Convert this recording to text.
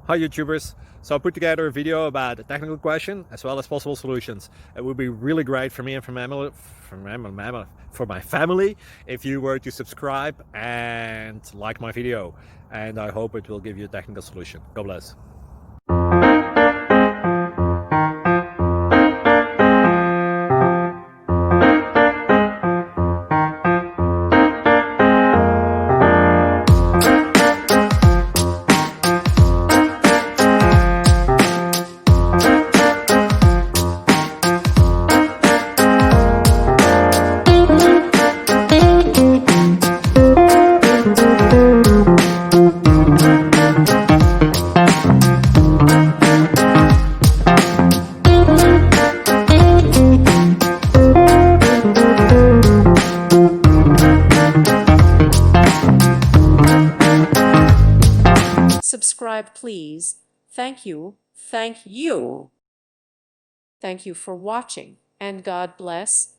Hi YouTubers! So I put together a video about a technical question as well as possible solutions. It would be really great for me and for my family if you were to subscribe and like my video, and I hope it will give you a technical solution. God bless. Subscribe, please. Thank you. Thank you. Thank you for watching, and God bless.